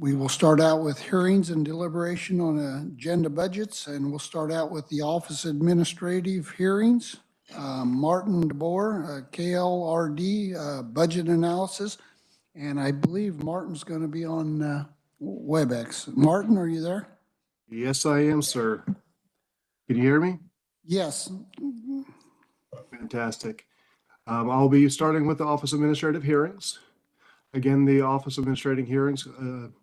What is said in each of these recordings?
We will start out with hearings and deliberation on agenda budgets, and we'll start out with the office administrative hearings. Martin DeBoer, KLRD, budget analysis, and I believe Martin's going to be on WebEx. Martin, are you there? Yes, I am, sir. Can you hear me? Yes. Fantastic. I'll be starting with the office administrative hearings. Again, the Office of Administrative Hearings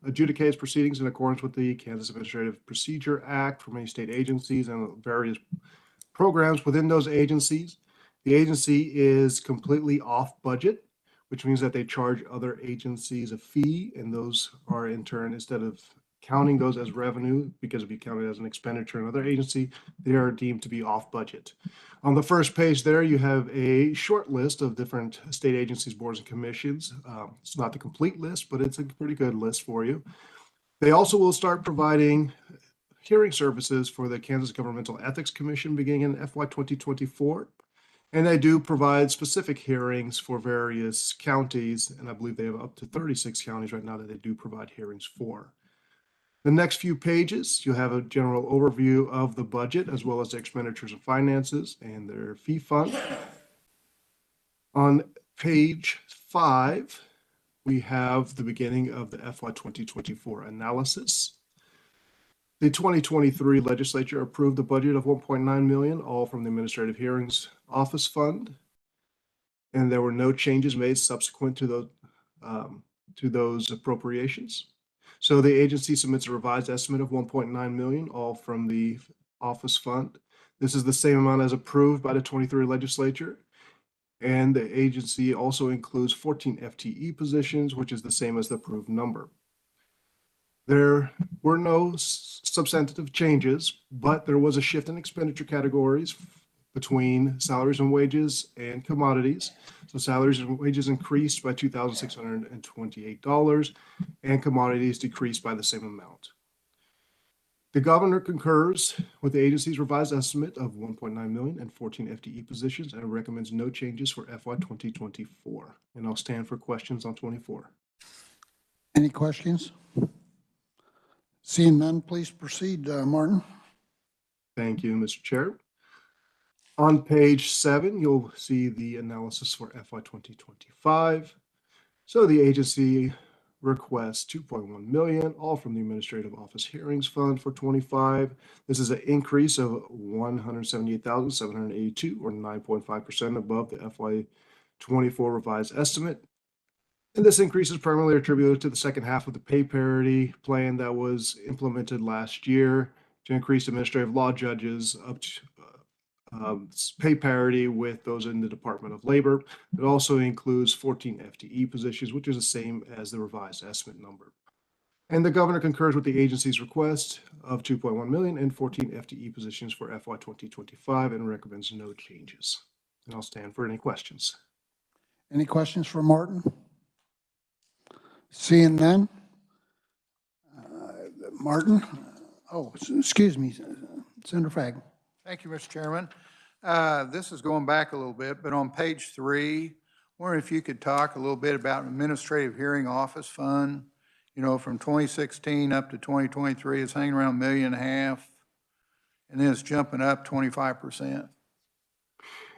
adjudicates proceedings in accordance with the Kansas Administrative Procedure Act for many state agencies and various programs within those agencies. The agency is completely off budget, which means that they charge other agencies a fee, and those are in turn, instead of counting those as revenue, because if you count it as an expenditure in another agency, they are deemed to be off budget. On the first page there, you have a short list of different state agencies, boards, and commissions. It's not the complete list, but it's a pretty good list for you. They also will start providing hearing services for the Kansas Governmental Ethics Commission beginning in FY 2024. And they do provide specific hearings for various counties, and I believe they have up to 36 counties right now that they do provide hearings for. The next few pages, you'll have a general overview of the budget as well as the expenditures and finances and their fee fund. On page 5, we have the beginning of the FY 2024 analysis. The 2023 legislature approved a budget of $1.9 million, all from the Administrative Hearings Office Fund. And there were no changes made subsequent to those appropriations. So the agency submits a revised estimate of $1.9 million, all from the office fund. This is the same amount as approved by the 23 legislature. And the agency also includes 14 FTE positions, which is the same as the approved number. There were no substantive changes, but there was a shift in expenditure categories between salaries and wages and commodities. So salaries and wages increased by $2,628 and commodities decreased by the same amount. The governor concurs with the agency's revised estimate of $1.9 million and 14 FTE positions and recommends no changes for FY 2024. And I'll stand for questions on 24. Any questions? Seeing none, please proceed, Martin. Thank you, Mr. Chair. On page 7, you'll see the analysis for FY 2025. So the agency requests $2.1 million, all from the Administrative Office Hearings Fund for 25. This is an increase of $178,782, or 9.5% above the FY 24 revised estimate. And this increase is primarily attributed to the second half of the pay parity plan that was implemented last year to increase administrative law judges up to pay parity with those in the Department of Labor. It also includes 14 FTE positions, which is the same as the revised estimate number. And the governor concurs with the agency's request of $2.1 million and 14 FTE positions for FY 2025 and recommends no changes. And I'll stand for any questions. Any questions for Martin? Seeing none. Martin? Oh, excuse me, Senator Fagg. Thank you, Mr. Chairman. This is going back a little bit, but on page 3, wondering if you could talk a little bit about Administrative Hearing Office Fund. You know, from 2016 up to 2023, it's hanging around $1.5 million, and then it's jumping up 25%.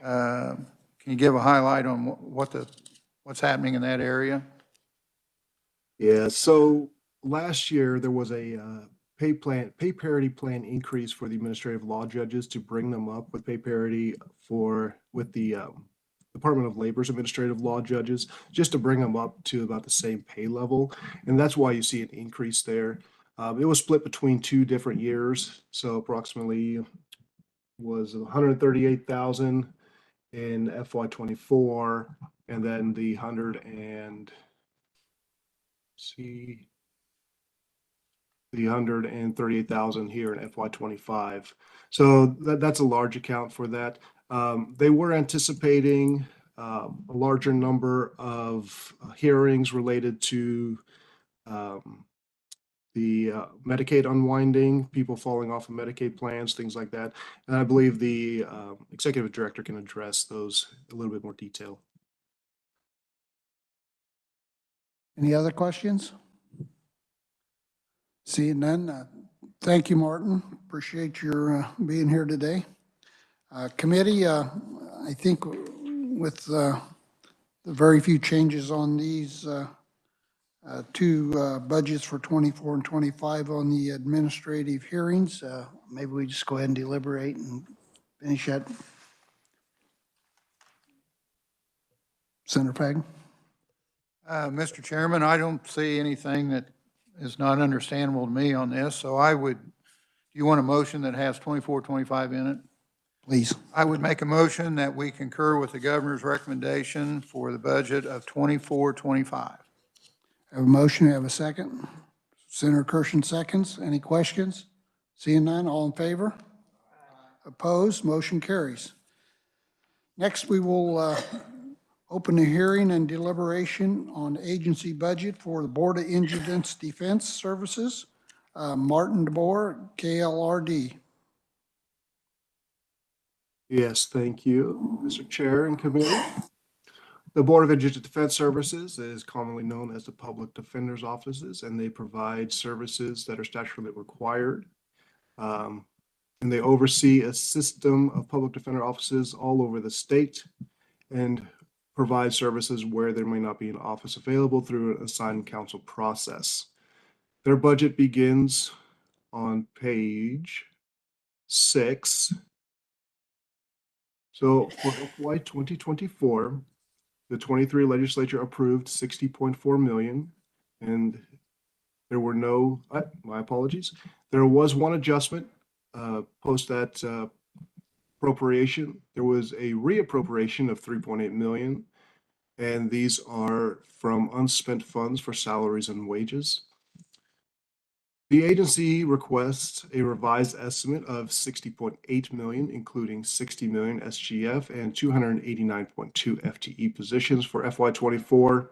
Can you give a highlight on what's happening in that area? Yeah, so last year there was a pay parity plan increase for the administrative law judges to bring them up with pay parity with the Department of Labor's administrative law judges, just to bring them up to about the same pay level. And that's why you see an increase there. It was split between 2 different years. So approximately was 138,000 in FY 24, and then the 138,000 here in FY 25. So that's a large account for that. They were anticipating a larger number of hearings related to the Medicaid unwinding, people falling off of Medicaid plans, things like that. And I believe the executive director can address those in a little bit more detail. Any other questions? Seeing none, thank you, Martin. Appreciate your being here today. Committee, I think with the very few changes on these two budgets for 24 and 25 on the administrative hearings, maybe we just go ahead and deliberate and finish that. Senator Fagan? Mr. Chairman, I don't see anything that is not understandable to me on this, so I would, do you want a motion that has 24, 25 in it? Please. I would make a motion that we concur with the governor's recommendation for the budget of 24, 25. Have a motion, have a second. Senator Kirshen seconds. Any questions? Seeing none, all in favor? Opposed? Motion carries. Next, we will open the hearing and deliberation on agency budget for the Board of Indigent Defense Services. Martin DeBoer, KLRD. Yes, thank you, Mr. Chair and Committee. The Board of Indigent Defense Services is commonly known as the Public Defender's Offices, and they provide services that are statutorily required. And they oversee a system of public defender offices all over the state and provide services where there may not be an office available through an assigned counsel process. Their budget begins on page 6. So for FY 2024, the 23 legislature approved 60.4 million, and there were no, my apologies. There was one adjustment post that appropriation. There was a reappropriation of 3.8 million, and these are from unspent funds for salaries and wages. The agency requests a revised estimate of 60.8 million, including 60 million SGF and 289.2 FTE positions for FY24.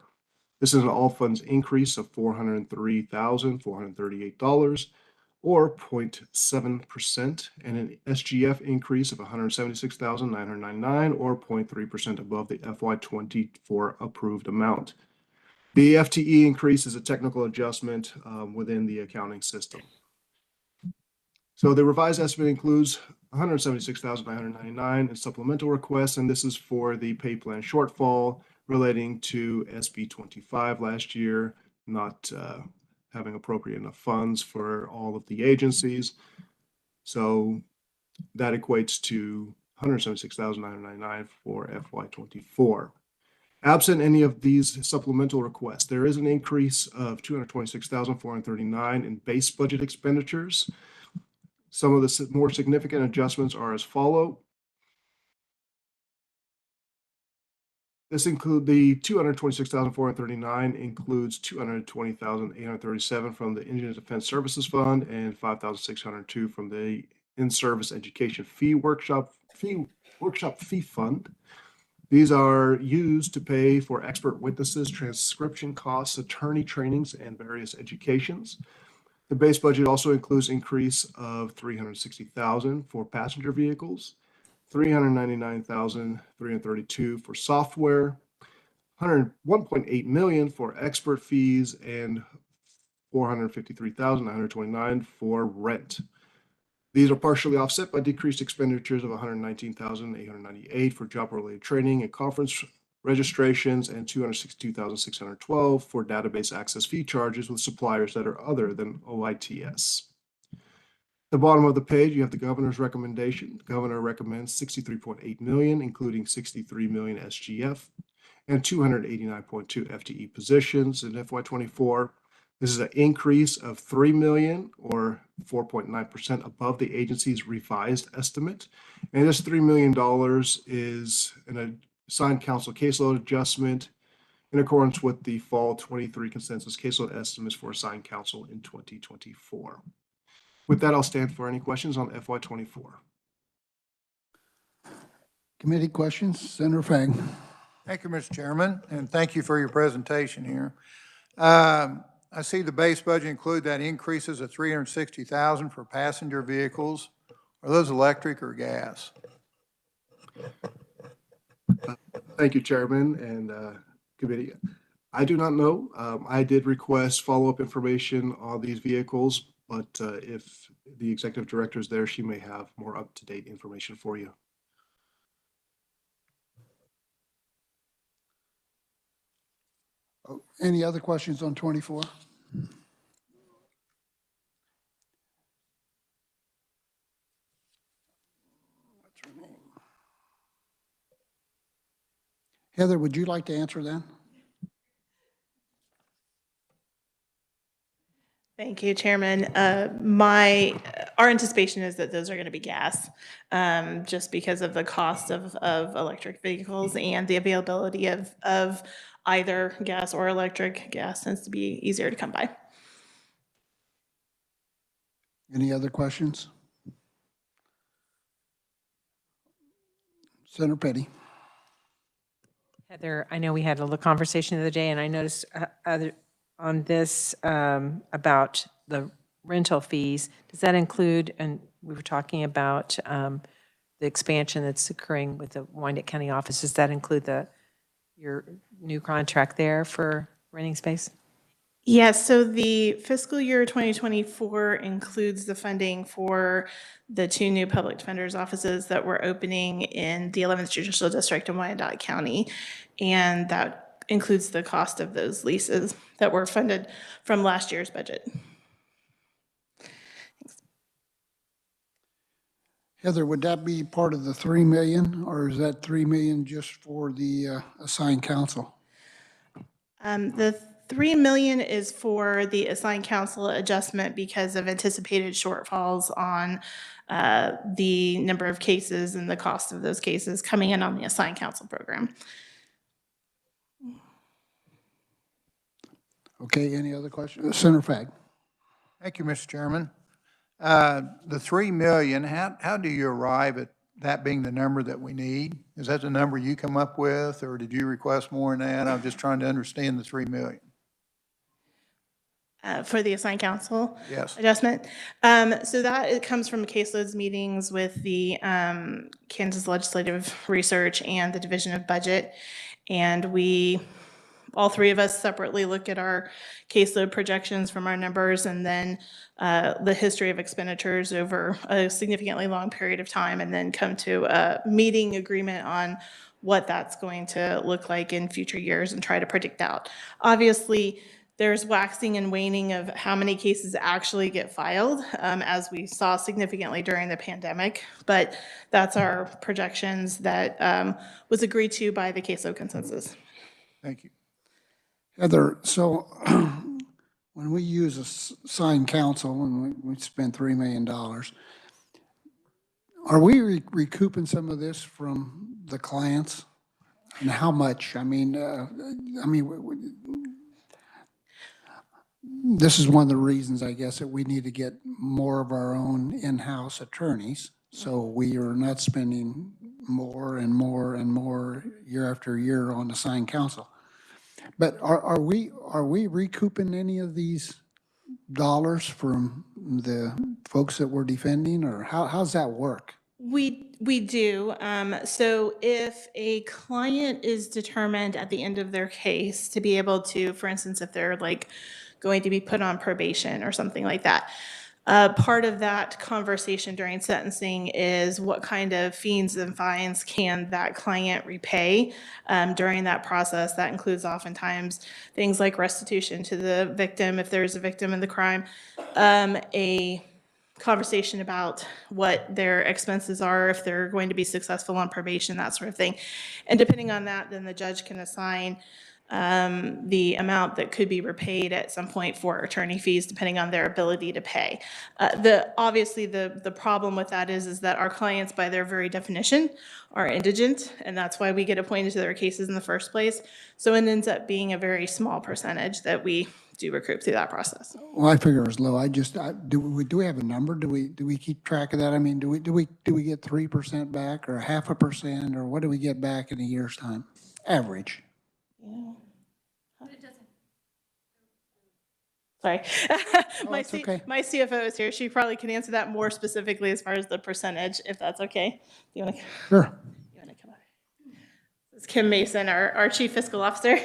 This is an all funds increase of $403,438, or 0.7%, and an SGF increase of $176,999, or 0.3% above the FY24 approved amount. The FTE increase is a technical adjustment within the accounting system. So the revised estimate includes $176,999 in supplemental requests, and this is for the pay plan shortfall relating to SB 25 last year, not having appropriate enough funds for all of the agencies. So that equates to $176,999 for FY24. Absent any of these supplemental requests, there is an increase of $226,439 in base budget expenditures. Some of the more significant adjustments are as follow. This includes the $226,439 includes $220,837 from the Indigent Defense Services Fund and $5,602 from the In-Service Education Workshop Fee Fund. These are used to pay for expert witnesses, transcription costs, attorney trainings, and various educations. The base budget also includes increase of $360,000 for passenger vehicles, $399,332 for software, $101.8 million for expert fees, and $453,929 for rent. These are partially offset by decreased expenditures of $119,898 for job-related training and conference registrations and $262,612 for database access fee charges with suppliers that are other than OITS. At the bottom of the page, you have the governor's recommendation. The governor recommends 63.8 million, including 63 million SGF and 289.2 FTE positions in FY24. This is an increase of 3 million, or 4.9% above the agency's revised estimate. And this $3 million is an assigned counsel caseload adjustment in accordance with the fall 23 consensus caseload estimates for assigned counsel in 2024. With that, I'll stand for any questions on FY24. Committee questions? Senator Fagan. Thank you, Mr. Chairman, and thank you for your presentation here. I see the base budget include that increases of $360,000 for passenger vehicles. Are those electric or gas? Thank you, Chairman and Committee. I do not know. I did request follow-up information on these vehicles, but if the executive director is there, she may have more up-to-date information for you. Any other questions on 24? Heather, would you like to answer that? Thank you, Chairman. Our anticipation is that those are going to be gas, just because of the cost of electric vehicles and the availability of either gas or electric. Gas tends to be easier to come by. Any other questions? Senator Petty. Heather, I know we had a little conversation the other day, and I noticed on this about the rental fees. Does that include, and we were talking about the expansion that's occurring with the Wyandotte County office, does that include your new contract there for renting space? Yes, so the fiscal year 2024 includes the funding for the 2 new public defenders offices that we're opening in the 11th Judicial District in Wyandotte County. And that includes the cost of those leases that were funded from last year's budget. Heather, would that be part of the 3 million, or is that 3 million just for the assigned counsel? The 3 million is for the assigned counsel adjustment because of anticipated shortfalls on the number of cases and the cost of those cases coming in on the assigned counsel program. Okay, any other questions? Senator Fagg. Thank you, Mr. Chairman. The 3 million, how do you arrive at that being the number that we need? Is that the number you come up with, or did you request more than that? I'm just trying to understand the 3 million. For the assigned counsel Yes. adjustment. So that it comes from caseloads meetings with the Kansas Legislative Research and the Division of Budget. And all 3 of us separately look at our caseload projections from our numbers and then the history of expenditures over a significantly long period of time, and then come to a meeting agreement on what that's going to look like in future years and try to predict out. Obviously, there's waxing and waning of how many cases actually get filed, as we saw significantly during the pandemic. But that's our projections that was agreed to by the caseload consensus. Thank you. Heather, so when we use assigned counsel and we spend $3 million, are we recouping some of this from the clients? And how much? This is one of the reasons, I guess, that we need to get more of our own in-house attorneys, so we are not spending more and more and more year after year on assigned counsel. But are we recouping any of these dollars from the folks that we're defending, or how's that work? We do. So if a client is determined at the end of their case to be able to, for instance, if they're like going to be put on probation or something like that, part of that conversation during sentencing is what kind of fees and fines can that client repay during that process. That includes oftentimes things like restitution to the victim if there's a victim in the crime, a conversation about what their expenses are if they're going to be successful on probation, that sort of thing. And depending on that, then the judge can assign the amount that could be repaid at some point for attorney fees, depending on their ability to pay. Obviously, the problem with that is that our clients, by their very definition, are indigent, and that's why we get appointed to their cases in the first place. So it ends up being a very small percentage that we do recoup through that process. Well, I figure it was low. Do we have a number? Do we keep track of that? I mean, do we get 3% back, or 0.5%, or what do we get back in a year's time, average? Yeah. Sorry. That's okay. My CFO is here. She probably can answer that more specifically as far as the percentage, if that's okay. You want to? Sure. You want to come up? This is Kim Mason, our Chief Fiscal Officer.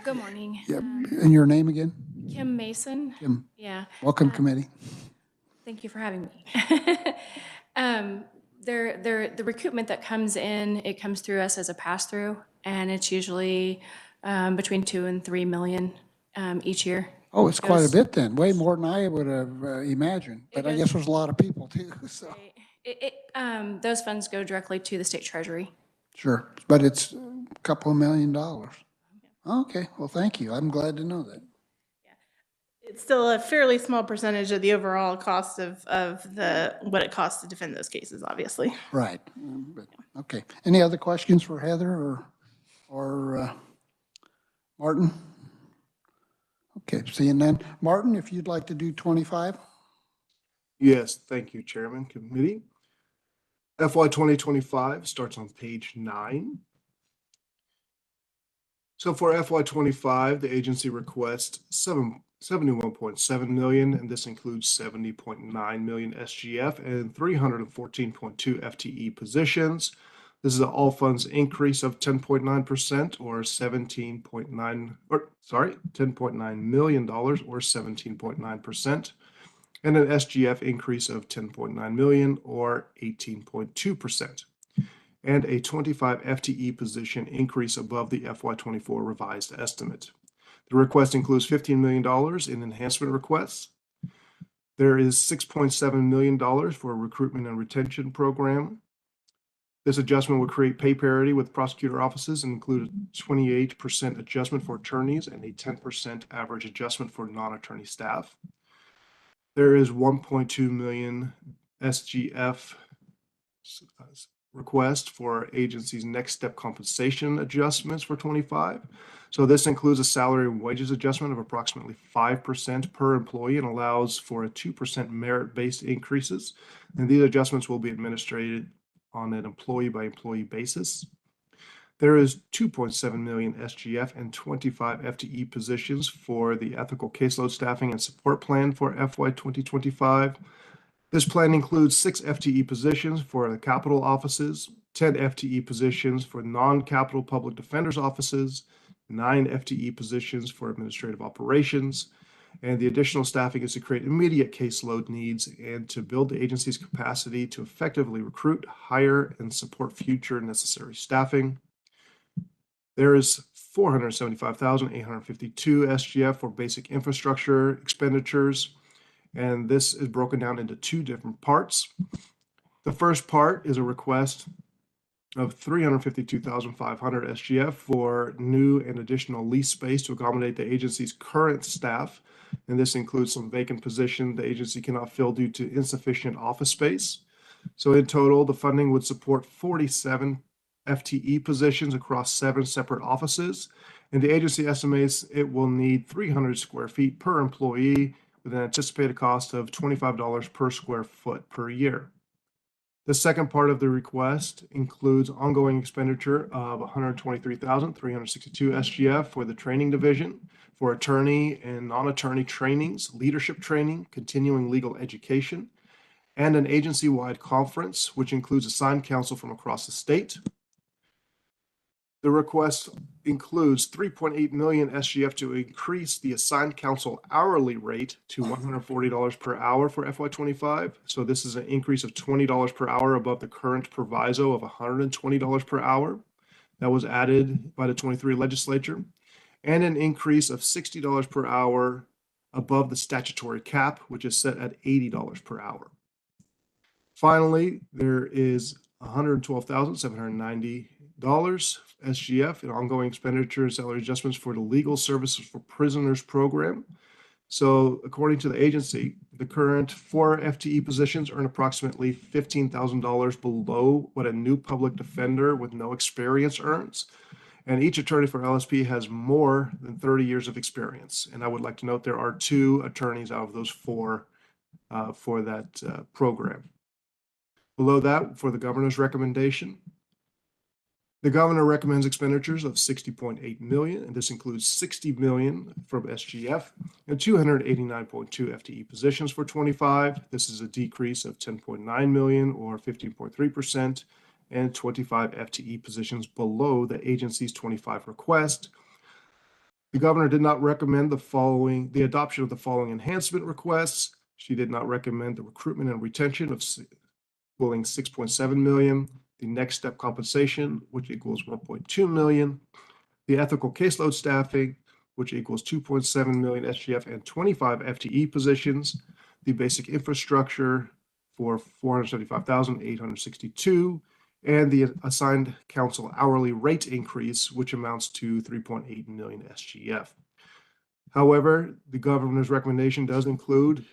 Good morning. Yep. And your name again? Kim Mason. Kim. Yeah, Welcome, committee. thank you for having me. The recoupment that comes in, it comes through us as a pass-through, and it's usually between 2 and 3 million each year. Oh, it's quite a Goes- bit then, way more than I would have imagined. But I goes- guess there's a lot of people too, so, Those funds go directly to the state treasury. sure. But it's a couple of $1 million. Okay, well, thank you. I'm glad to know that. It's still a fairly small percentage of the overall cost of what it costs to defend those cases, obviously. Right. But, okay. Any other questions for Heather or Martin? Okay, seeing none. Martin, if you'd like to do 25? Yes, thank you, Chairman, Committee. FY 2025 starts on page 9. So for FY 25, the agency requests 71.7 million, and this includes 70.9 million SGF and 314.2 FTE positions. This is an all funds increase of 10.9% or $10.9 million or 17.9%, and an SGF increase of 10.9 million or 18.2%. And a 25 FTE position increase above the FY24 revised estimate. The request includes $15 million in enhancement requests. There is $6.7 million for a recruitment and retention program. This adjustment will create pay parity with prosecutor offices and include a 28% adjustment for attorneys and a 10% average adjustment for non-attorney staff. There is 1.2 million SGF request for agency's next step compensation adjustments for 25. So this includes a salary and wages adjustment of approximately 5% per employee and allows for a 2% merit-based increases. And these adjustments will be administered on an employee by employee basis. There is 2.7 million SGF and 25 FTE positions for the ethical caseload staffing and support plan for FY 2025. This plan includes 6 FTE positions for the capital offices, 10 FTE positions for non-capital public defenders offices, 9 FTE positions for administrative operations, and the additional staffing is to create immediate caseload needs and to build the agency's capacity to effectively recruit, hire, and support future necessary staffing. There is 475,852 SGF for basic infrastructure expenditures, and this is broken down into 2 different parts. The first part is a request of 352,500 SGF for new and additional lease space to accommodate the agency's current staff, and this includes some vacant positions the agency cannot fill due to insufficient office space. So in total, the funding would support 47 FTE positions across 7 separate offices, and the agency estimates it will need 300 square feet per employee with an anticipated cost of $25 per square foot per year. The second part of the request includes ongoing expenditure of 123,362 SGF for the training division for attorney and non-attorney trainings, leadership training, continuing legal education, and an agency-wide conference, which includes assigned counsel from across the state. The request includes 3.8 million SGF to increase the assigned counsel hourly rate to $140 per hour for FY25. So this is an increase of $20 per hour above the current proviso of $120 per hour that was added by the 23 legislature, and an increase of $60 per hour above the statutory cap, which is set at $80 per hour. Finally, there is $112,790 SGF in ongoing expenditure and salary adjustments for the legal services for prisoners program. So according to the agency, the current 4 FTE positions earn approximately $15,000 below what a new public defender with no experience earns. And each attorney for LSP has more than 30 years of experience. And I would like to note there are 2 attorneys out of those 4 for that program. Below that, for the governor's recommendation, the governor recommends expenditures of 60.8 million, and this includes 60 million from SGF and 289.2 FTE positions for 25. This is a decrease of 10.9 million or 15.3%, and 25 FTE positions below the agency's 25 request. The governor did not recommend the adoption of the following enhancement requests. She did not recommend the recruitment and retention of equaling 6.7 million, the next step compensation, which equals 1.2 million, the ethical caseload staffing, which equals 2.7 million SGF and 25 FTE positions, the basic infrastructure for 475,862, and the assigned council hourly rate increase, which amounts to 3.8 million SGF. However, the governor's recommendation does include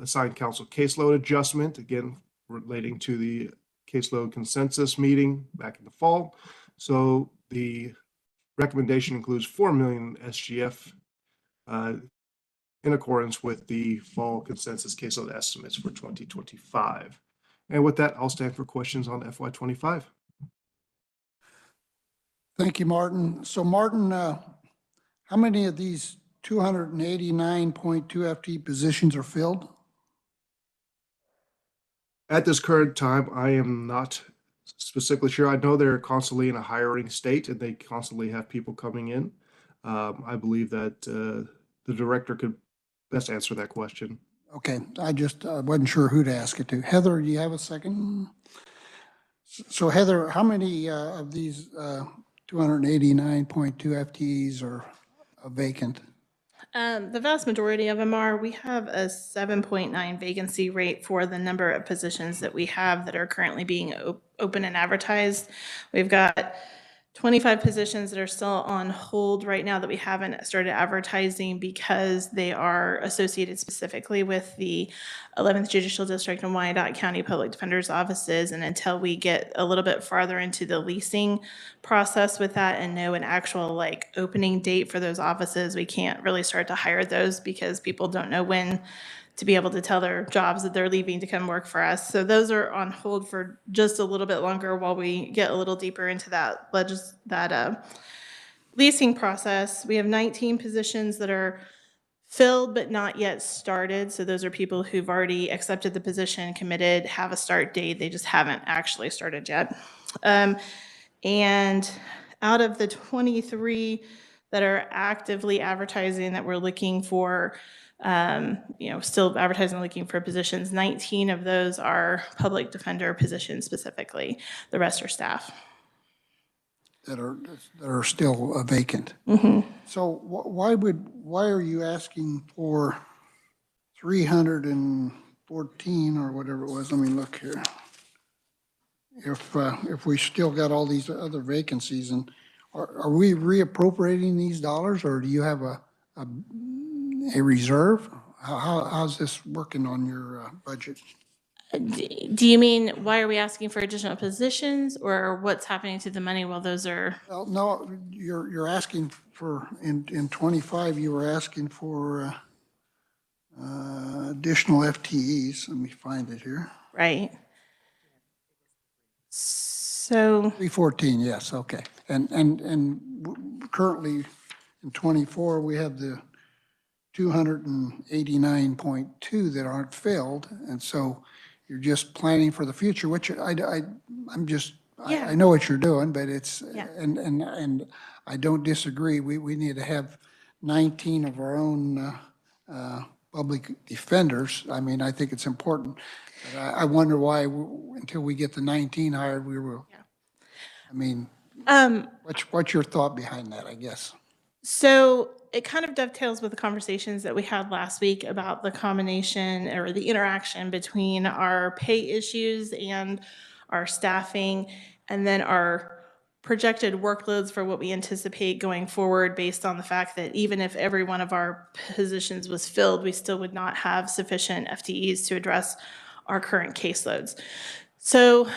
assigned council caseload adjustment, again, relating to the caseload consensus meeting back in the fall. So the recommendation includes 4 million SGF in accordance with the fall consensus caseload estimates for 2025. And with that, I'll stand for questions on FY25. Thank you, Martin. So Martin, how many of these 289.2 FTE positions are filled? At this current time, I am not specifically sure. I know they're constantly in a hiring state and they constantly have people coming in. I believe that the director could best answer that question. Okay, I wasn't sure who to ask it to. Heather, do you have a second? So Heather, how many of these 289.2 FTEs are vacant? The vast majority of them are. We have a 7.9 vacancy rate for the number of positions that we have that are currently being open and advertised. We've got 25 positions that are still on hold right now that we haven't started advertising because they are associated specifically with the 11th Judicial District and Wyandotte County Public Defender's offices. And until we get a little bit farther into the leasing process with that and know an actual like opening date for those offices, we can't really start to hire those because people don't know when to be able to tell their jobs that they're leaving to come work for us. So those are on hold for just a little bit longer while we get a little deeper into that leasing process. We have 19 positions that are filled but not yet started. So those are people who've already accepted the position, committed, have a start date. They just haven't actually started yet. And out of the 23 that are actively advertising that we're looking for, still advertising, looking for positions, 19 of those are public defender positions specifically. The rest are staff. That are still vacant. So why are you asking for 314 or whatever it was? Let me look here. If we still got all these other vacancies, and are we reappropriating these dollars, or do you have a reserve? How's this working on your budget? Do you mean, why are we asking for additional positions, or what's happening to the money while those are? Well, no, you're asking for, in 25, you were asking for additional FTEs. Let me find it here. Right. So 314, yes, okay. And currently in 24, we have the 289.2 that aren't filled. And so you're just planning for the future, which I know what you're doing, but it's, and I don't disagree. We need to have 19 of our own public defenders. I mean, I think it's important. But I wonder why, until we get the 19 hired, we will. I mean, what's your thought behind that, I guess? So it kind of dovetails with the conversations that we had last week about the combination or the interaction between our pay issues and our staffing, and then our projected workloads for what we anticipate going forward, based on the fact that even if every one of our positions was filled, we still would not have sufficient FTEs to address our current caseloads. So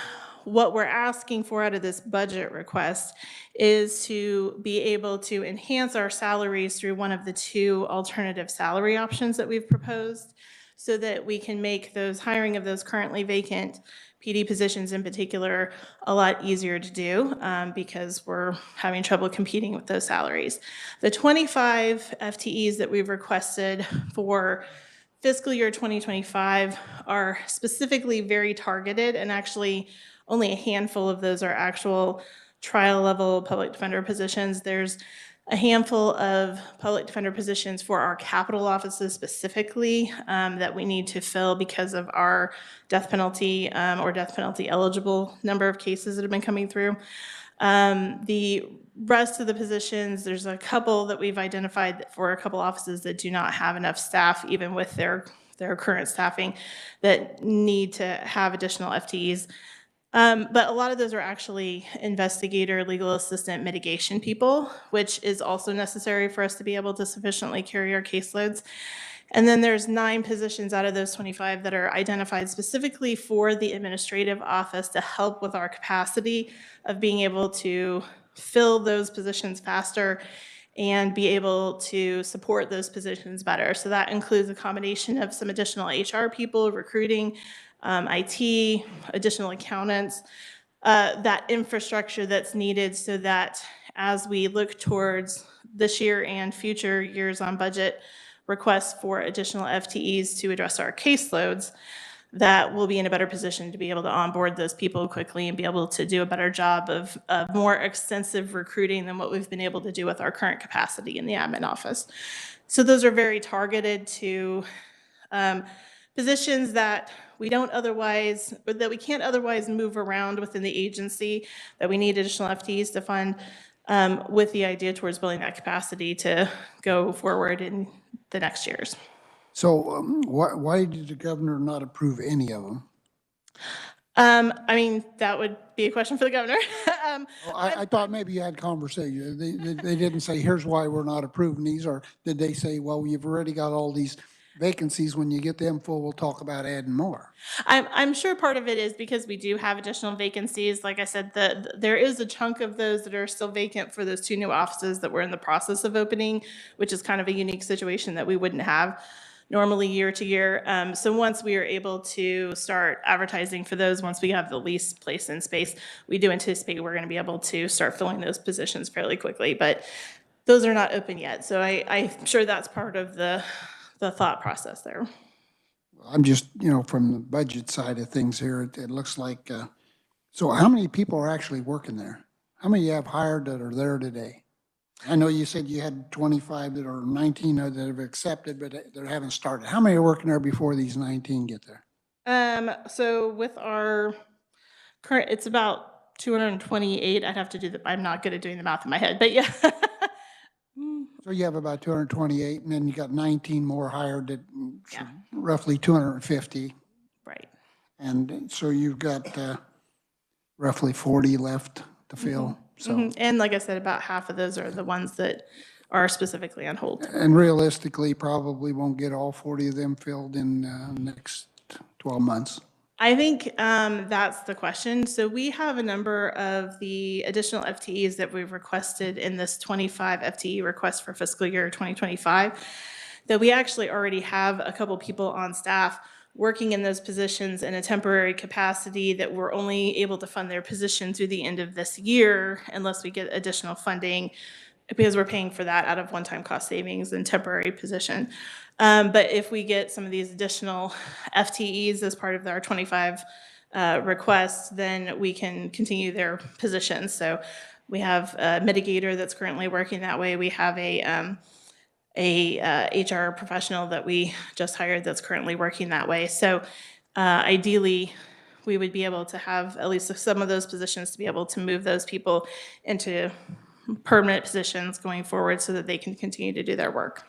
what we're asking for out of this budget request is to be able to enhance our salaries through one of the two alternative salary options that we've proposed, so that we can make those hiring of those currently vacant PD positions in particular a lot easier to do, because we're having trouble competing with those salaries. The 25 FTEs that we've requested for fiscal year 2025 are specifically very targeted, and actually only a handful of those are actual trial level public defender positions. There's a handful of public defender positions for our capital offices specifically that we need to fill because of our death penalty or death penalty eligible number of cases that have been coming through. The rest of the positions, there's a couple that we've identified for a couple offices that do not have enough staff, even with their current staffing, that need to have additional FTEs. But a lot of those are actually investigator, legal assistant, mitigation people, which is also necessary for us to be able to sufficiently carry our caseloads. And then there's 9 positions out of those 25 that are identified specifically for the administrative office to help with our capacity of being able to fill those positions faster and be able to support those positions better. So that includes a combination of some additional HR people, recruiting, IT, additional accountants, that infrastructure that's needed so that as we look towards this year and future years on budget requests for additional FTEs to address our caseloads, that we'll be in a better position to be able to onboard those people quickly and be able to do a better job of more extensive recruiting than what we've been able to do with our current capacity in the admin office. So those are very targeted to positions that we don't otherwise, or that we can't otherwise move around within the agency, that we need additional FTEs to fund, with the idea towards building that capacity to go forward in the next years. So why did the governor not approve any of them? I mean, that would be a question for the governor. I thought maybe you had conversation. They didn't say, here's why we're not approving these, or did they say, well, you've already got all these vacancies. When you get them full, we'll talk about adding more? I'm sure part of it is because we do have additional vacancies. Like I said, there is a chunk of those that are still vacant for those 2 new offices that we're in the process of opening, which is kind of a unique situation that we wouldn't have normally year to year. So once we are able to start advertising for those, once we have the lease place in space, we do anticipate we're going to be able to start filling those positions fairly quickly. But those are not open yet. So I'm sure that's part of the thought process there. I'm just, from the budget side of things here, it looks like, so how many people are actually working there? How many you have hired that are there today? I know you said you had 25 that are 19 that have accepted, but they haven't started. How many are working there before these 19 get there? So with our current, it's about 228. I'd have to do I'm not good at doing the math in my head, but yeah. So you have about 228, and then you got 19 more hired at Yeah. roughly 250. Right. And so you've got roughly 40 left to fill. So, And like I said, about half of those are the ones that are specifically on hold. and realistically, probably won't get all 40 of them filled in next 12 months. I think that's the question. So we have a number of the additional FTEs that we've requested in this 25 FTE request for fiscal year 2025, that we actually already have a couple people on staff working in those positions in a temporary capacity, that we're only able to fund their position through the end of this year unless we get additional funding, because we're paying for that out of one-time cost savings and temporary position. But if we get some of these additional FTEs as part of our 25 requests, then we can continue their positions. So we have a mitigator that's currently working that way. We have a HR professional that we just hired that's currently working that way. So ideally, we would be able to have at least some of those positions to be able to move those people into permanent positions going forward so that they can continue to do their work.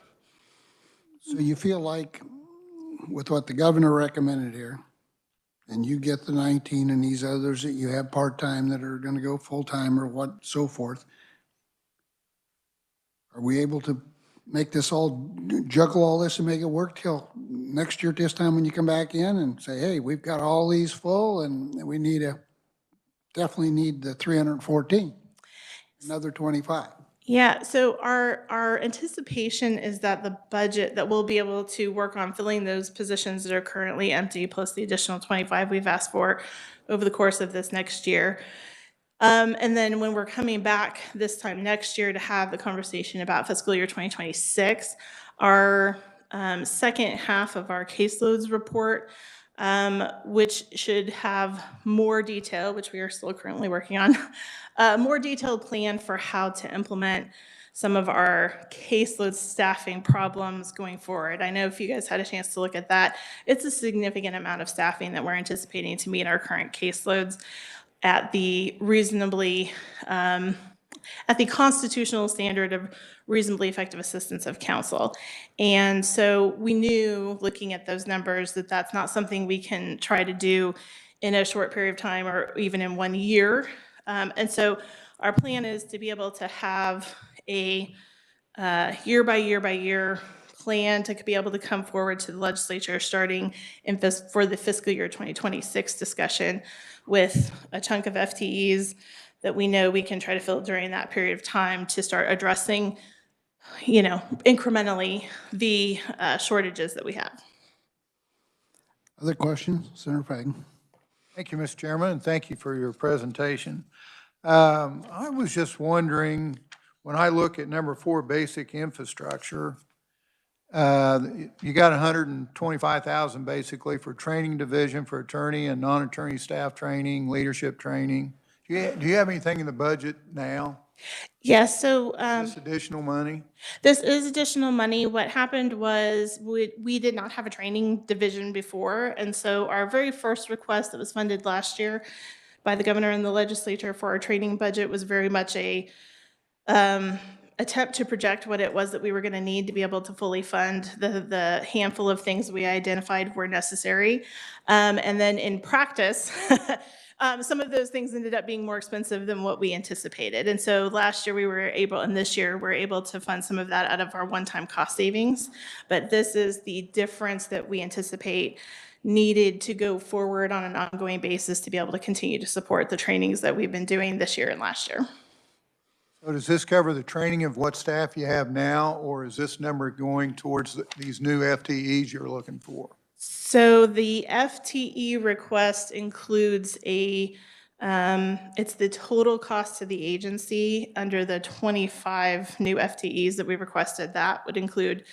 So you feel like with what the governor recommended here, and you get the 19 and these others that you have part-time that are going to go full-time or what, so forth, are we able to make this all, juggle all this and make it work till next year at this time when you come back in and say, hey, we've got all these full and we definitely need the 314, another 25? Yeah, so our anticipation is that the budget, that we'll be able to work on filling those positions that are currently empty, plus the additional 25 we've asked for over the course of this next year. And then when we're coming back this time next year to have the conversation about fiscal year 2026, our second half of our caseloads report, which should have more detail, which we are still currently working on, more detailed plan for how to implement some of our caseload staffing problems going forward. I know if you guys had a chance to look at that, it's a significant amount of staffing that we're anticipating to meet our current caseloads at the reasonably, at the constitutional standard of reasonably effective assistance of counsel. And so we knew, looking at those numbers, that that's not something we can try to do in a short period of time or even in 1 year. And so our plan is to be able to have a year by year by year plan to be able to come forward to the legislature starting for the fiscal year 2026 discussion with a chunk of FTEs that we know we can try to fill during that period of time to start addressing, incrementally the shortages that we have. Other questions? Senator Fagan. Thank you, Mr. Chairman, and thank you for your presentation. I was just wondering, when I look at number 4, basic infrastructure, you got 125,000 basically for training division for attorney and non-attorney staff training, leadership training. Do you have anything in the budget now? Yes, so This additional money? this is additional money. What happened was we did not have a training division before, and so our very first request that was funded last year by the governor and the legislature for our training budget was very much a attempt to project what it was that we were going to need to be able to fully fund the handful of things we identified were necessary. And then in practice, some of those things ended up being more expensive than what we anticipated. And so last year we were able, and this year we're able to fund some of that out of our one-time cost savings. But this is the difference that we anticipate needed to go forward on an ongoing basis to be able to continue to support the trainings that we've been doing this year and last year. So does this cover the training of what staff you have now, or is this number going towards these new FTEs you're looking for? So the FTE request includes it's the total cost to the agency under the 25 new FTEs that we requested. That would include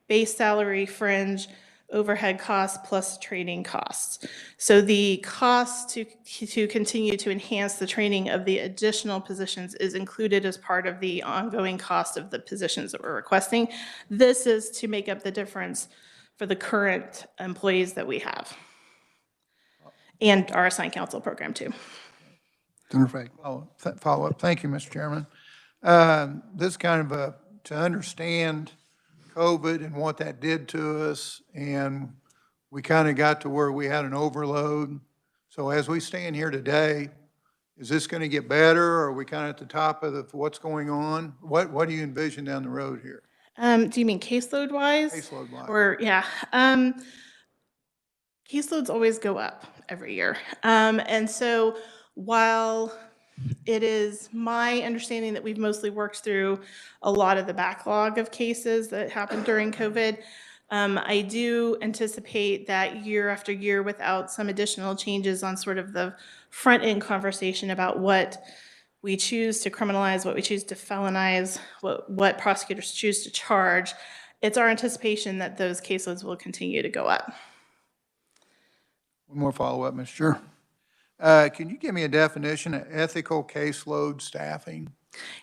base salary, fringe, overhead costs, plus training costs. So the cost to continue to enhance the training of the additional positions is included as part of the ongoing cost of the positions that we're requesting. This is to make up the difference for the current employees that we have and our assigned counsel program too. Senator Fagan. Follow up. Thank you, Mr. Chairman. This is kind of to understand COVID and what that did to us, and we kind of got to where we had an overload. So as we stand here today, is this going to get better, or are we kind of at the top of what's going on? What do you envision down the road here? Do you mean caseload wise? Caseload wise. Or, yeah. Caseloads always go up every year. And so while it is my understanding that we've mostly worked through a lot of the backlog of cases that happened during COVID, I do anticipate that year after year, without some additional changes on sort of the front end conversation about what we choose to criminalize, what we choose to felonize, what prosecutors choose to charge, it's our anticipation that those caseloads will continue to go up. One more follow-up, Mr. Sure. Can you give me a definition of ethical caseload staffing?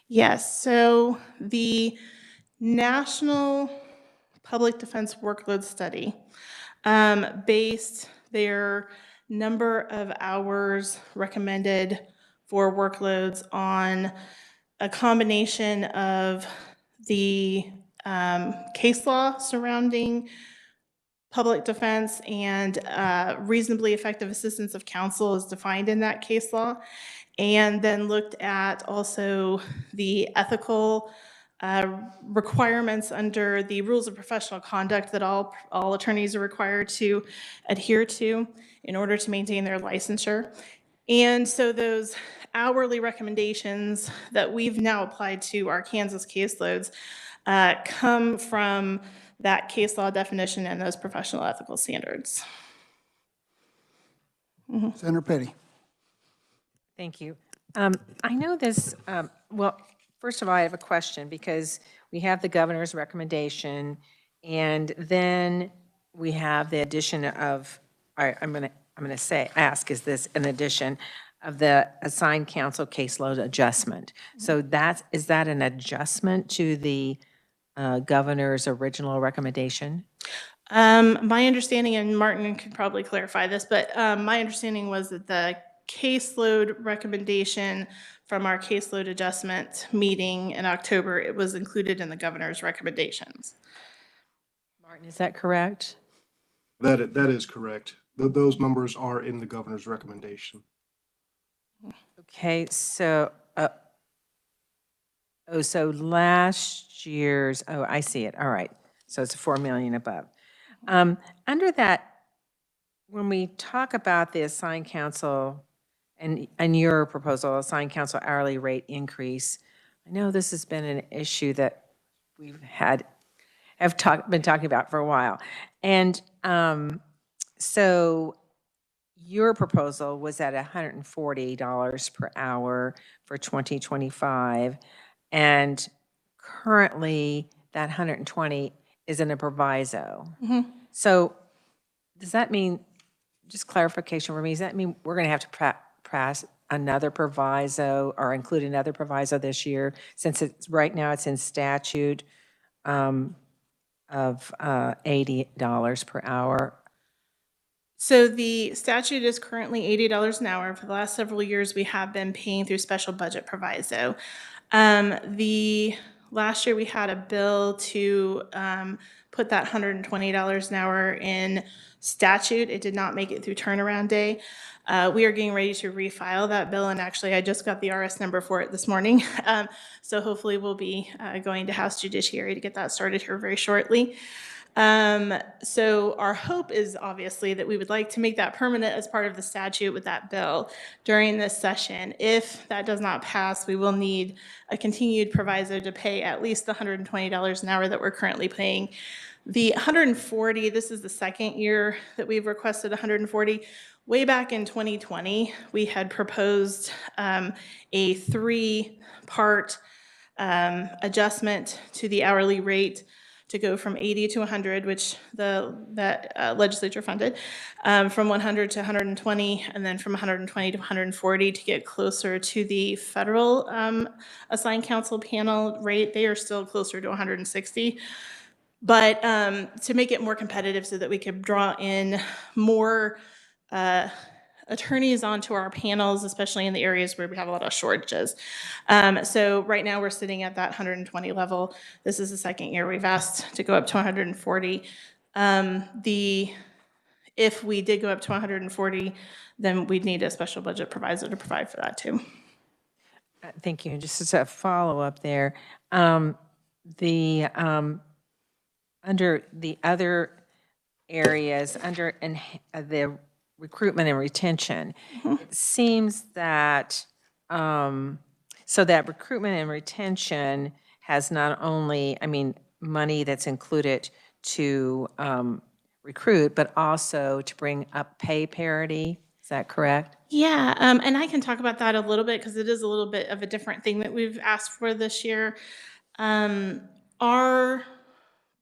Yes, so the National Public Defense Workload Study based their number of hours recommended for workloads on a combination of the case law surrounding public defense and reasonably effective assistance of counsel is defined in that case law, and then looked at also the ethical requirements under the rules of professional conduct that all attorneys are required to adhere to in order to maintain their licensure. And so those hourly recommendations that we've now applied to our Kansas caseloads come from that case law definition and those professional ethical standards. Senator Petty. Thank you. I know this, well, first of all, I have a question because we have the governor's recommendation and then we have the addition of, I'm going to ask, is this an addition of the assigned counsel caseload adjustment. So is that an adjustment to the governor's original recommendation? My understanding, and Martin could probably clarify this, but my understanding was that the caseload recommendation from our caseload adjustment meeting in October, it was included in the governor's recommendations. Martin, is that correct? That is correct. Those numbers are in the governor's recommendation. Okay, so, so last year's, I see it, all right. So it's 4 million above. Under that, when we talk about the assigned counsel and your proposal, assigned counsel hourly rate increase, I know this has been an issue that we've been talking about for a while. And so your proposal was at $140 per hour for 2025, and currently that 120 is in a proviso. So does that mean, just clarification for me, does that mean we're going to have to pass another proviso or include another proviso this year, since right now it's in statute of $80 per hour? So the statute is currently $80 an hour. For the last several years, we have been paying through special budget proviso. The last year we had a bill to put that $120 an hour in statute. It did not make it through turnaround day. We are getting ready to refile that bill, and actually I just got the RS number for it this morning. So hopefully we'll be going to House Judiciary to get that started here very shortly. So our hope is obviously that we would like to make that permanent as part of the statute with that bill during this session. If that does not pass, we will need a continued proviso to pay at least the $120 an hour that we're currently paying. The 140, this is the second year that we've requested 140. Way back in 2020, we had proposed a 3-part adjustment to the hourly rate to go from 80 to 100, which that legislature funded, from 100 to 120, and then from 120 to 140 to get closer to the federal assigned counsel panel rate. They are still closer to 160. But to make it more competitive so that we could draw in more attorneys onto our panels, especially in the areas where we have a lot of shortages. So right now we're sitting at that 120 level. This is the second year we've asked to go up to 140. If we did go up to 140, then we'd need a special budget proviso to provide for that too. Thank you. Just as a follow-up there, under the other areas, under the recruitment and retention, it seems that, so that recruitment and retention has not only, money that's included to recruit, but also to bring up pay parity. Is that correct? Yeah, and I can talk about that a little bit because it is a little bit of a different thing that we've asked for this year. Our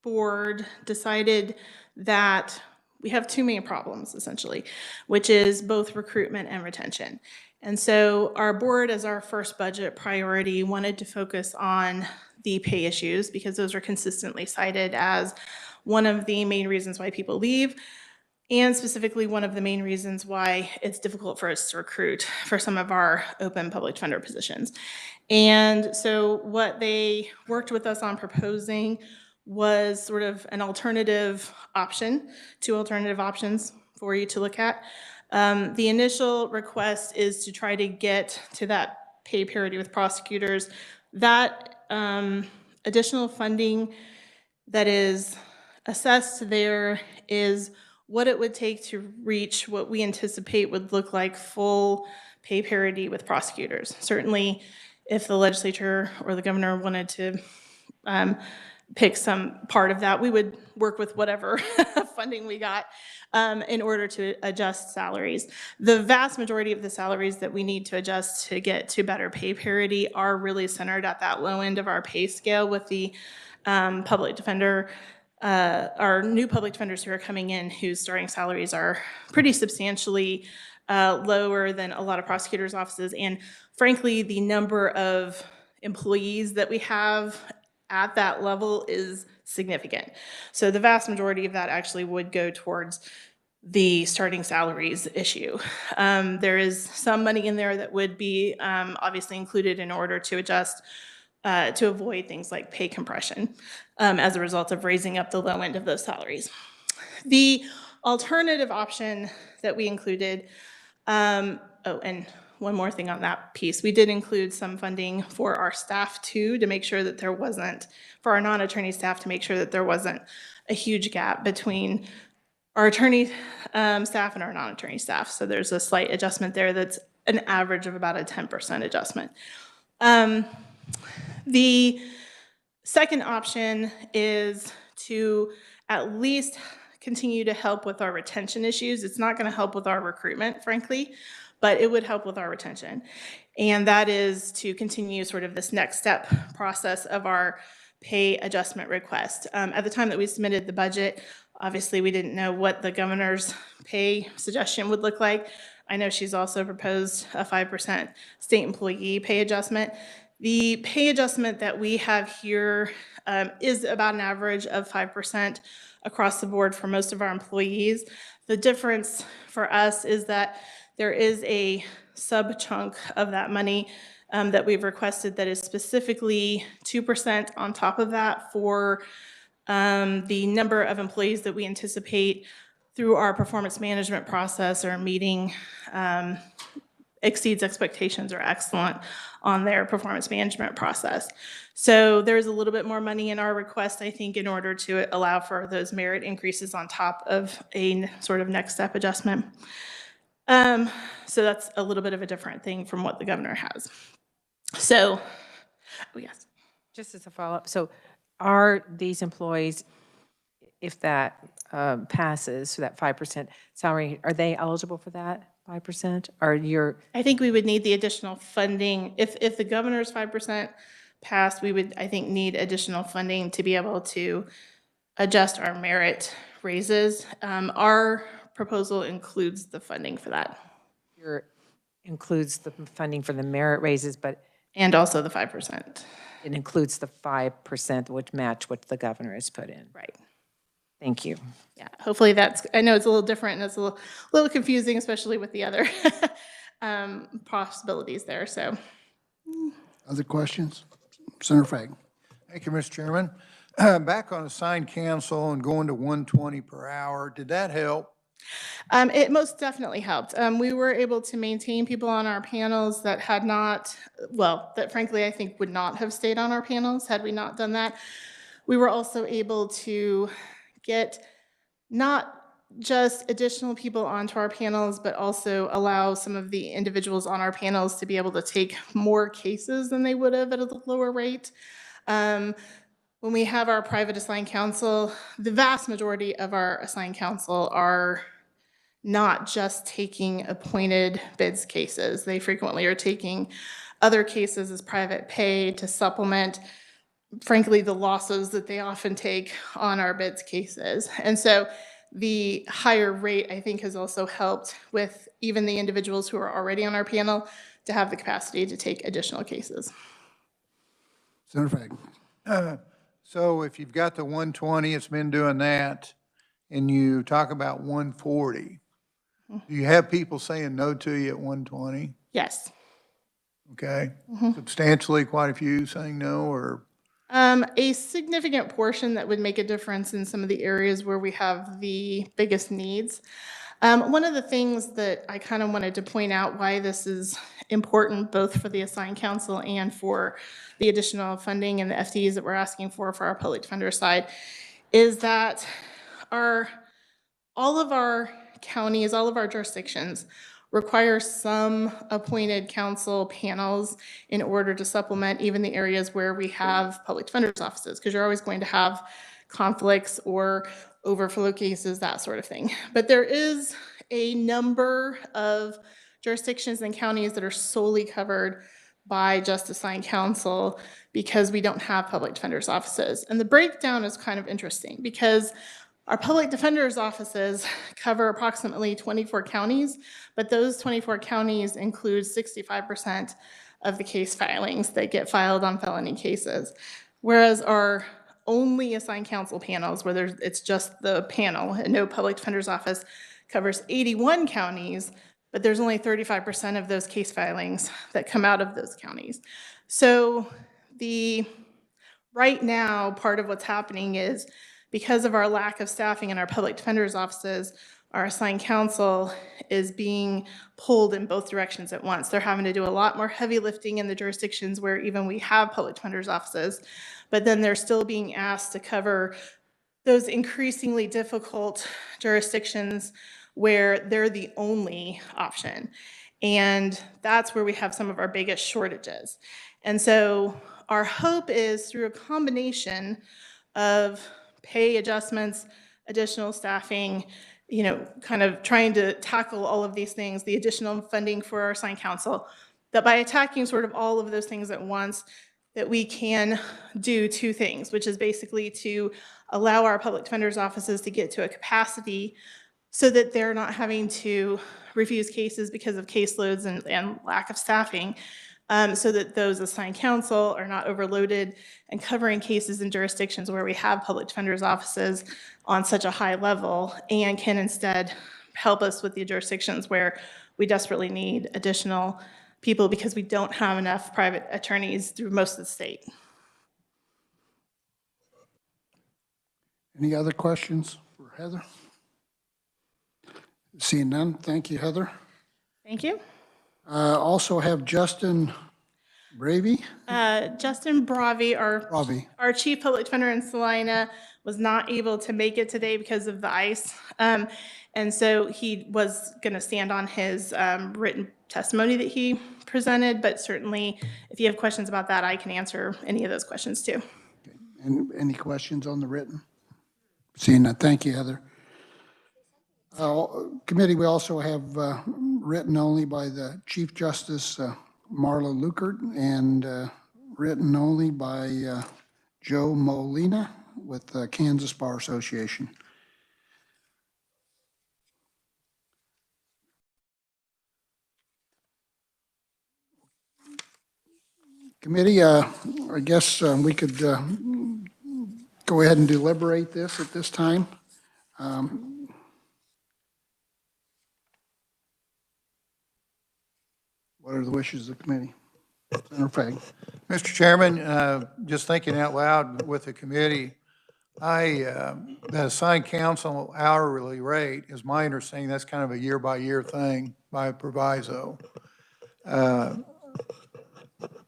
board decided that we have two main problems, essentially, which is both recruitment and retention. And so our board, as our first budget priority, wanted to focus on the pay issues because those are consistently cited as one of the main reasons why people leave, and specifically one of the main reasons why it's difficult for us to recruit for some of our open public defender positions. And so what they worked with us on proposing was sort of an alternative option, 2 alternative options for you to look at. The initial request is to try to get to that pay parity with prosecutors. That additional funding that is assessed there is what it would take to reach what we anticipate would look like full pay parity with prosecutors. Certainly, if the legislature or the governor wanted to pick some part of that, we would work with whatever funding we got in order to adjust salaries. The vast majority of the salaries that we need to adjust to get to better pay parity are really centered at that low end of our pay scale with the public defender our new public defenders who are coming in whose starting salaries are pretty substantially lower than a lot of prosecutors' offices. And frankly, the number of employees that we have at that level is significant. So the vast majority of that actually would go towards the starting salaries issue. There is some money in there that would be obviously included in order to adjust to avoid things like pay compression as a result of raising up the low end of those salaries. The alternative option that we included, oh, and one more thing on that piece, we did include some funding for our staff too, to make sure that there wasn't, for our non-attorney staff, to make sure that there wasn't a huge gap between our attorney staff and our non-attorney staff. So there's a slight adjustment there that's an average of about a 10% adjustment. The second option is to at least continue to help with our retention issues. It's not going to help with our recruitment, frankly, but it would help with our retention. And that is to continue sort of this next step process of our pay adjustment request. At the time that we submitted the budget, obviously we didn't know what the governor's pay suggestion would look like. I know she's also proposed a 5% state employee pay adjustment. The pay adjustment that we have here is about an average of 5% across the board for most of our employees. The difference for us is that there is a sub-chunk of that money that we've requested that is specifically 2% on top of that for the number of employees that we anticipate through our performance management process or meeting exceeds expectations or excellent on their performance management process. So there's a little bit more money in our request, I think, in order to allow for those merit increases on top of a sort of next step adjustment. So that's a little bit of a different thing from what the governor has. So, oh yes. Just as a follow-up, so are these employees, if that passes, so that 5% salary, are they eligible for that 5%? Or you're? I think we would need the additional funding. If the governor's 5% passed, we would, I think, need additional funding to be able to adjust our merit raises. Our proposal includes the funding for that. Includes the funding for the merit raises, but. And also the 5%. It includes the 5%, which match what the governor has put in. Right. Thank you. Yeah, hopefully that's, I know it's a little different and it's a little confusing, especially with the other possibilities there, so. Other questions? Senator Fagg. Thank you, Mr. Chairman. Back on assigned counsel and going to 120 per hour, did that help? It most definitely helped. We were able to maintain people on our panels that had not, well, that frankly I think would not have stayed on our panels had we not done that. We were also able to get not just additional people onto our panels, but also allow some of the individuals on our panels to be able to take more cases than they would have at a lower rate. When we have our private assigned counsel, the vast majority of our assigned counsel are not just taking appointed bids cases. They frequently are taking other cases as private pay to supplement, frankly, the losses that they often take on our bids cases. And so the higher rate, I think, has also helped with even the individuals who are already on our panel to have the capacity to take additional cases. Senator Fagg. So if you've got the 120, it's been doing that, and you talk about 140, do you have people saying no to you at 120? Yes. Okay. Substantially, quite a few saying no, or? A significant portion that would make a difference in some of the areas where we have the biggest needs. One of the things that I kind of wanted to point out why this is important, both for the assigned counsel and for the additional funding and the FTEs that we're asking for our public defender side, is that all of our counties, all of our jurisdictions require some appointed counsel panels in order to supplement even the areas where we have public defender's offices, because you're always going to have conflicts or overflow cases, that sort of thing. But there is a number of jurisdictions and counties that are solely covered by just assigned counsel because we don't have public defender's offices. And the breakdown is kind of interesting because our public defender's offices cover approximately 24 counties, but those 24 counties include 65% of the case filings that get filed on felony cases. Whereas our only assigned counsel panels, where it's just the panel and no public defender's office, covers 81 counties, but there's only 35% of those case filings that come out of those counties. So right now, part of what's happening is because of our lack of staffing in our public defender's offices, our assigned counsel is being pulled in both directions at once. They're having to do a lot more heavy lifting in the jurisdictions where even we have public defender's offices, but then they're still being asked to cover those increasingly difficult jurisdictions where they're the only option. And that's where we have some of our biggest shortages. And so our hope is through a combination of pay adjustments, additional staffing, kind of trying to tackle all of these things, the additional funding for our assigned counsel, that by attacking sort of all of those things at once, that we can do two things, which is basically to allow our public defender's offices to get to a capacity so that they're not having to refuse cases because of caseloads and lack of staffing, so that those assigned counsel are not overloaded and covering cases in jurisdictions where we have public defender's offices on such a high level and can instead help us with the jurisdictions where we desperately need additional people because we don't have enough private attorneys through most of the state. Any other questions for Heather? Seeing none, thank you, Heather. Thank you. Also have Justin Bravey. Justin Bravi, Bravi. our chief public defender in Salina, was not able to make it today because of the ice. And so he was going to stand on his written testimony that he presented, but certainly if you have questions about that, I can answer any of those questions too. And any questions on the written? Seeing none, thank you, Heather. Committee, we also have written only by the Chief Justice Marla Lukert and written only by Joe Molina with the Kansas Bar Association. Committee, I guess we could go ahead and deliberate this at this time. What are the wishes of the committee? Senator Fagg. Mr. Chairman, just thinking out loud with the committee, the assigned counsel hourly rate, is my understanding, that's kind of a year-by-year thing by proviso.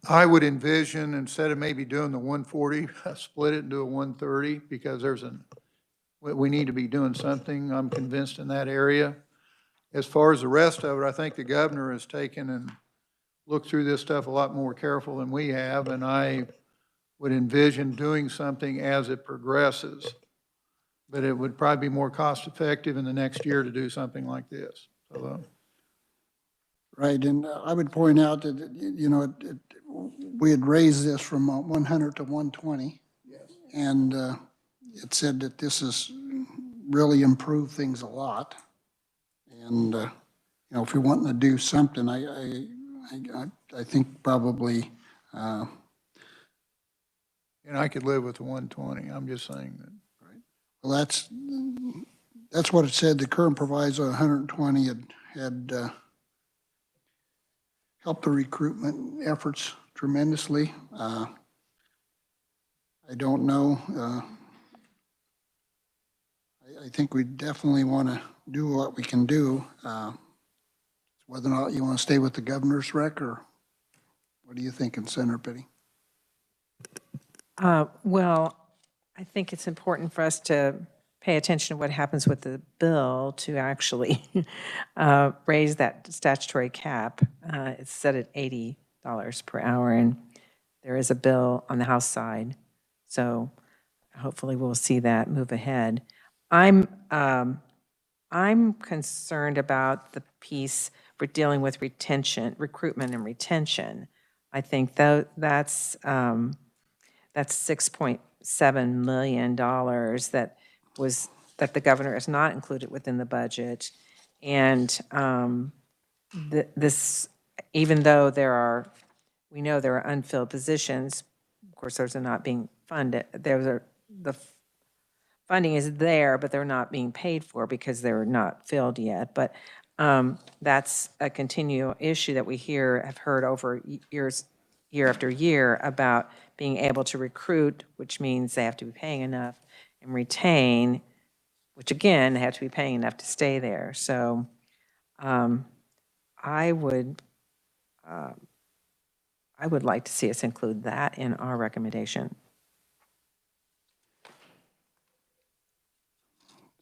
I would envision, instead of maybe doing the 140, split it and do a 130, because we need to be doing something, I'm convinced, in that area. As far as the rest of it, I think the governor has taken and looked through this stuff a lot more careful than we have, and I would envision doing something as it progresses. But it would probably be more cost-effective in the next year to do something like this. So, Right, and I would point out that, we had raised this from 100 to 120. Yes. And it said that this has really improved things a lot. And, if we want to do something, I think probably. and I could live with the 120, I'm just saying that. Right. Well, that's what it said. The current proviso 120 had helped the recruitment efforts tremendously. I don't know. I think we definitely want to do what we can do. Whether or not you want to stay with the governor's rec, or what are you thinking, Senator Petty? Well, I think it's important for us to pay attention to what happens with the bill to actually raise that statutory cap. It's set at $80 per hour, and there is a bill on the House side. So hopefully we'll see that move ahead. I'm concerned about the piece for dealing with retention, recruitment and retention. I think that's $6.7 million that the governor has not included within the budget. And this, even though we know there are unfilled positions, of course, those are not being funded. The funding is there, but they're not being paid for because they're not filled yet. But that's a continual issue that we have heard over years, year after year, about being able to recruit, which means they have to be paying enough, and retain, which again, they have to be paying enough to stay there. So I would like to see us include that in our recommendation.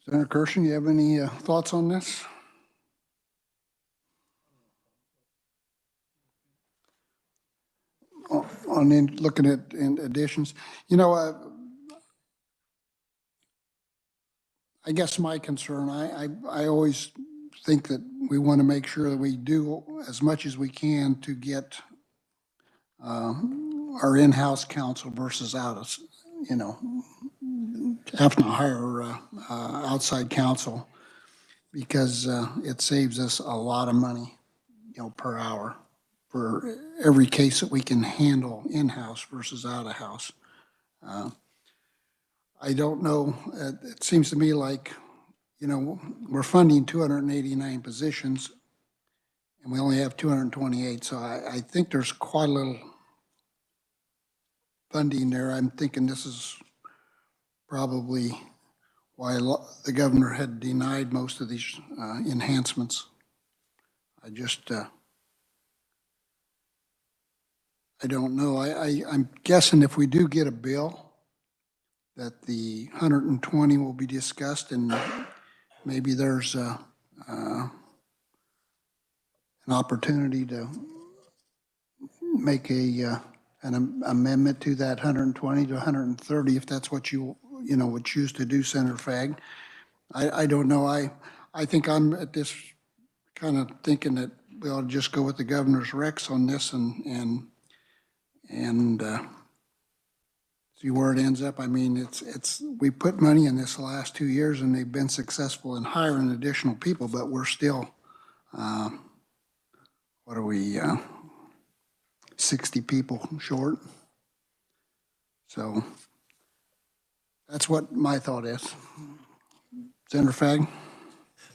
Senator Kirshen, you have any thoughts on this? Looking at additions, I guess my concern, I always think that we want to make sure that we do as much as we can to get our in-house counsel versus having to hire outside counsel, because it saves us a lot of money, per hour for every case that we can handle in-house versus out-of-house. I don't know, it seems to me like, we're funding 289 positions and we only have 228. So I think there's quite a little funding there. I'm thinking this is probably why the governor had denied most of these enhancements. I don't know. I'm guessing if we do get a bill, that the 120 will be discussed, and maybe there's an opportunity to make an amendment to that 120 to 130, if that's what you would choose to do, Senator Fagg. I don't know. I think I'm at this kind of thinking that we ought to just go with the governor's recs on this and see where it ends up. I mean, we put money in this the last 2 years and they've been successful in hiring additional people, but we're still, what are we, 60 people short? So that's what my thought is. Senator Fagg?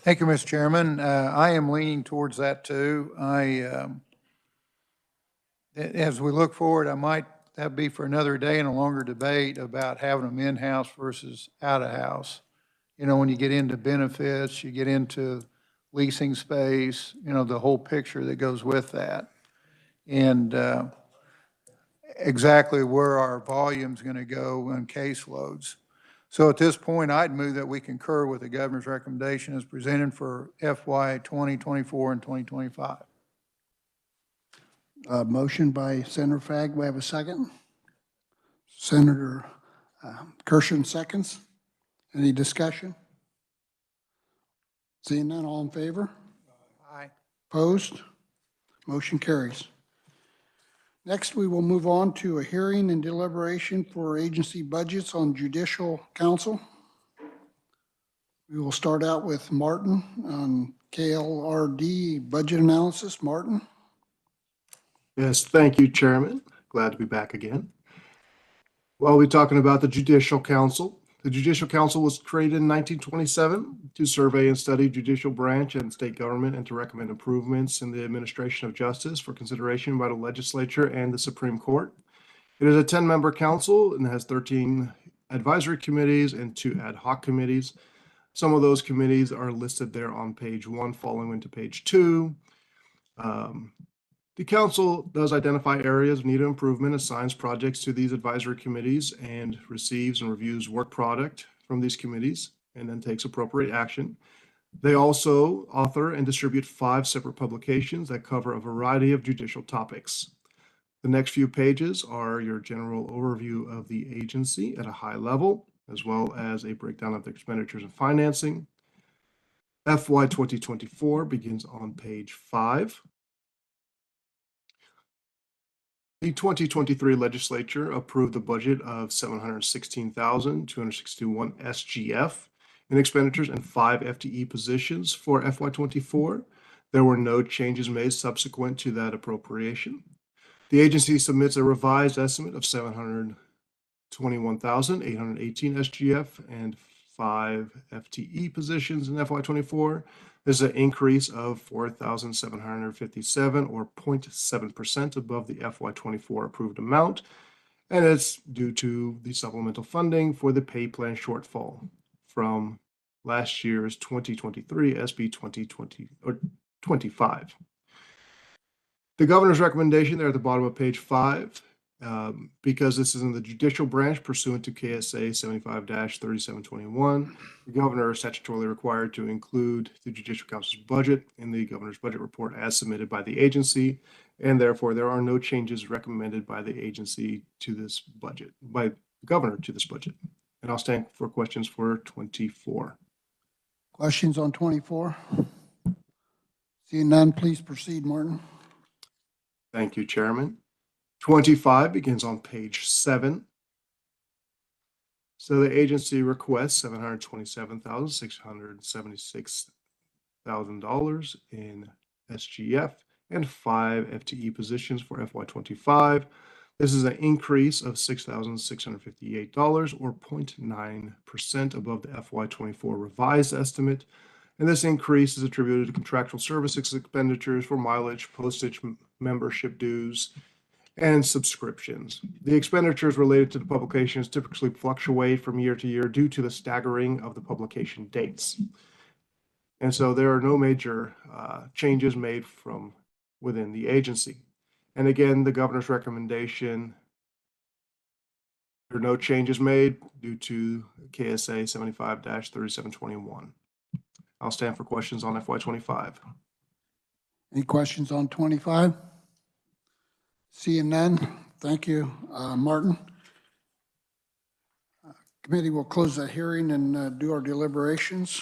Thank you, Mr. Chairman. I am leaning towards that too. As we look forward, that'd be for another day and a longer debate about having them in-house versus out-of-house. When you get into benefits, you get into leasing space, the whole picture that goes with that. And exactly where our volume's going to go on caseloads. So at this point, I'd move that we concur with the governor's recommendation as presented for FY 2024 and 2025. Motion by Senator Fagg. We have a second. Senator Kirshen seconds. Any discussion? Seeing none, all in favor? Aye. Opposed? Motion carries. Next, we will move on to a hearing and deliberation for agency budgets on judicial council. We will start out with Martin on KLRD budget analysis. Martin? Yes, thank you, Chairman. Glad to be back again. Well, we're talking about the Judicial Council. The Judicial Council was created in 1927 to survey and study judicial branch and state government and to recommend improvements in the administration of justice for consideration by the Legislature and the Supreme Court. It is a 10-member council and has 13 advisory committees and 2 ad hoc committees. Some of those committees are listed there on page 1, following into page 2. The council does identify areas of needed improvement, assigns projects to these advisory committees, and receives and reviews work product from these committees, and then takes appropriate action. They also author and distribute 5 separate publications that cover a variety of judicial topics. The next few pages are your general overview of the agency at a high level, as well as a breakdown of the expenditures and financing. FY 2024 begins on page 5. The 2023 legislature approved a budget of $716,261 SGF in expenditures and 5 FTE positions for FY24. There were no changes made subsequent to that appropriation. The agency submits a revised estimate of $721,818 SGF and 5 FTE positions in FY24. This is an increase of 4,757 or 0.7% above the FY24 approved amount, and it's due to the supplemental funding for the pay plan shortfall from last year's 2023 SB 2020 or 25. The governor's recommendation there at the bottom of page 5, because this is in the judicial branch pursuant to KSA 75-3721, the governor is statutorily required to include the Judicial Council's budget in the governor's budget report as submitted by the agency, and therefore there are no changes recommended by the agency to this budget, by the governor to this budget. And I'll stand for questions for 24. Questions on 24? Seeing none, please proceed, Martin. Thank you, Chairman. 25 begins on page 7. So the agency requests $727,676,000 in SGF and 5 FTE positions for FY25. This is an increase of $6,658 or 0.9% above the FY24 revised estimate. And this increase is attributed to contractual service expenditures for mileage, postage, membership dues, and subscriptions. The expenditures related to the publications typically fluctuate from year to year due to the staggering of the publication dates. And so there are no major changes made from within the agency. And again, the governor's recommendation, there are no changes made due to KSA 75-3721. I'll stand for questions on FY25. Any questions on 25? Seeing none, thank you, Martin. Committee will close the hearing and do our deliberations.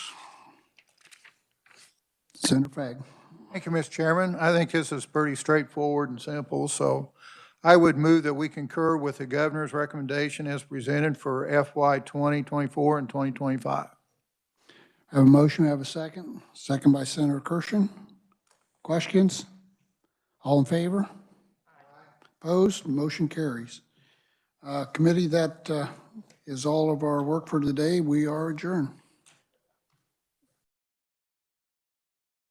Senator Fagg. Thank you, Mr. Chairman. I think this is pretty straightforward and simple, so I would move that we concur with the governor's recommendation as presented for FY 2024 and 2025. I have a motion, I have a second. Second by Senator Kirshen. Questions? All in favor? Opposed? Motion carries. Committee, that is all of our work for today. We are adjourned.